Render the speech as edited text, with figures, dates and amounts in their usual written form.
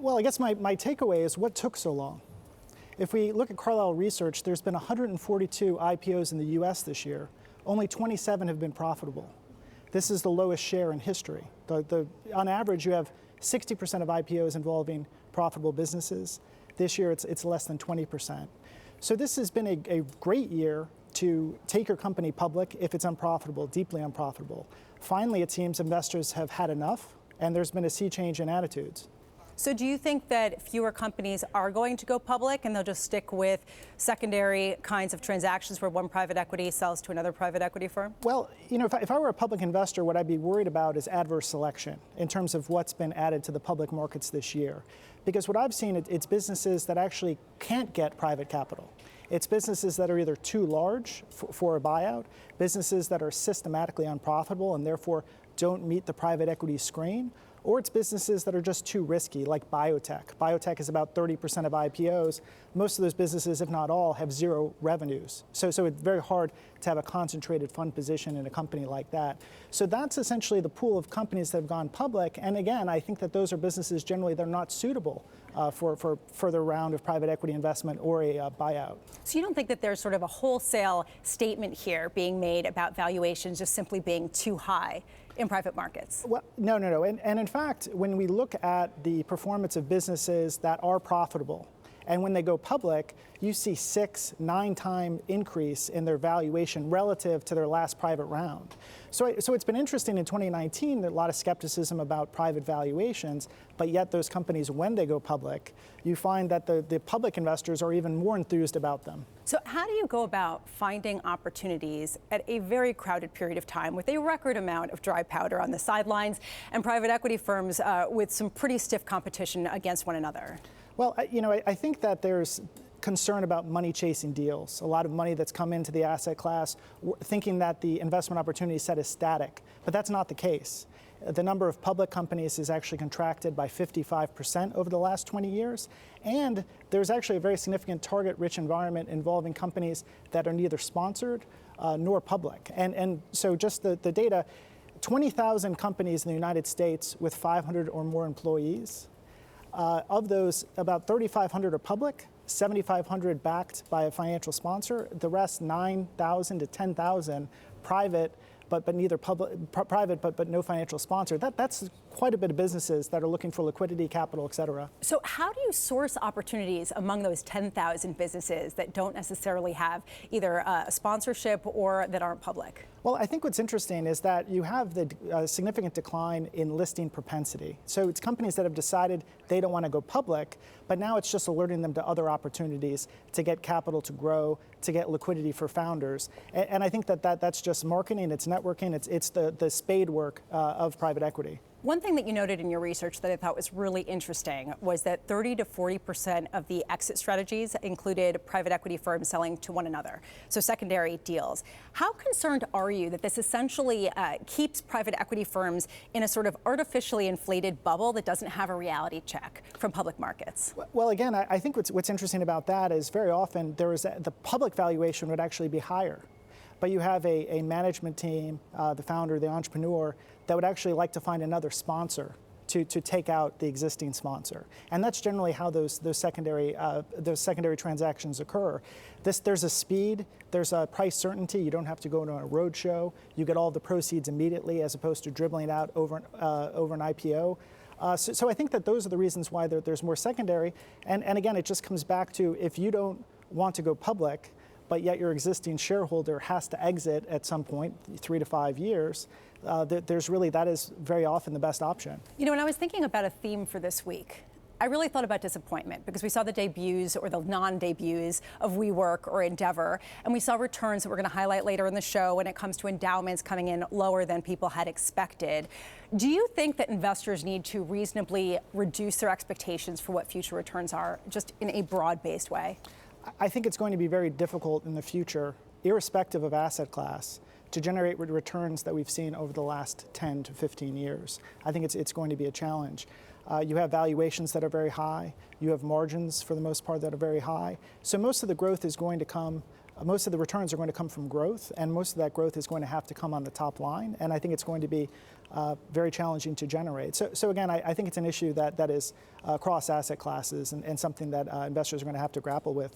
Well, I guess my takeaway is what took so long. If we look at Carlyle Research, there's been 142 IPOs in the US this year. Only 27 have been profitable. This is the lowest share in history. On average, you have 60% of IPOs involving profitable businesses. This year, it's less than 20%. So this has been a great year to take your company public if it's unprofitable, deeply unprofitable. Finally, it seems investors have had enough, and there's been a sea change in attitudes. So do you think that fewer companies are going to go public and they'll just stick with secondary kinds of transactions where one private equity sells to another private equity firm? Well, if I were a public investor, what I'd be worried about is adverse selection in terms of what's been added to the public markets this year. Because what I've seen, it's businesses that actually can't get private capital. It's businesses that are either too large for a buyout, businesses that are systematically unprofitable and therefore don't meet the private equity screen, or it's businesses that are just too risky, like biotech. Biotech is about 30% of IPOs. Most of those businesses, if not all, have zero revenues. So it's very hard to have a concentrated fund position in a company like that. So that's essentially the pool of companies that have gone public. And again, I think that those are businesses generally that are not suitable for further round of private equity investment or a buyout. So you don't think that there's sort of a wholesale statement here being made about valuations just simply being too high in private markets? Well, no. And in fact, when we look at the performance of businesses that are profitable, and when they go public, you see 6-9 time increase in their valuation relative to their last private round. So it's been interesting in 2019, there's a lot of skepticism about private valuations, but yet those companies, when they go public, you find that the public investors are even more enthused about them. So how do you go about finding opportunities at a very crowded period of time with a record amount of dry powder on the sidelines and private equity firms with some pretty stiff competition against one another? Well, I think that there's concern about money chasing deals. A lot of money that's come into the asset class thinking that the investment opportunity set is static, but that's not the case. The number of public companies is actually contracted by 55% over the last 20 years. And there's actually a very significant target-rich environment involving companies that are neither sponsored nor public. And so just the data, 20,000 companies in the United States with 500 or more employees. Of those, about 3,500 are public, 7,500 backed by a financial sponsor. The rest, 9,000 to 10,000 private, but neither private, but no financial sponsor. That's quite a bit of businesses that are looking for liquidity, capital, et cetera. So how do you source opportunities among those 10,000 businesses that don't necessarily have either a sponsorship or that aren't public? Well, I think what's interesting is that you have the significant decline in listing propensity. So it's companies that have decided they don't want to go public, but now it's just alerting them to other opportunities to get capital to grow, to get liquidity for founders. And I think that's just marketing, it's networking, it's the spade work of private equity. One thing that you noted in your research that I thought was really interesting was that 30 to 40% of the exit strategies included private equity firms selling to one another, so secondary deals. How concerned are you that this essentially keeps private equity firms in a sort of artificially inflated bubble that doesn't have a reality check from public markets? Well, again, I think what's interesting about that is very often the public valuation would actually be higher. But you have a management team, the founder, the entrepreneur, that would actually like to find another sponsor to take out the existing sponsor. And that's generally how those secondary transactions occur. There's a speed, there's a price certainty. You don't have to go to a road show. You get all the proceeds immediately as opposed to dribbling out over an IPO. So I think that those are the reasons why there's more secondary. And again, it just comes back to if you don't want to go public, but yet your existing shareholder has to exit at some point, 3 to 5 years, that is very often the best option. You know, when I was thinking about a theme for this week, I really thought about disappointment because we saw the debuts or the non-debuts of WeWork or Endeavor, and we saw returns that we're going to highlight later in the show when it comes to endowments coming in lower than people had expected. Do you think that investors need to reasonably reduce their expectations for what future returns are, just in a broad-based way? I think it's going to be very difficult in the future, irrespective of asset class, to generate returns that we've seen over the last 10 to 15 years. I think it's going to be a challenge. You have valuations that are very high. You have margins, for the most part, that are very high. So most of the growth is going to come most of the returns are going to come from growth, and most of that growth is going to have to come on the top line, and I think it's going to be very challenging to generate. So again, I think it's an issue that is across asset classes and something that investors are going to have to grapple with.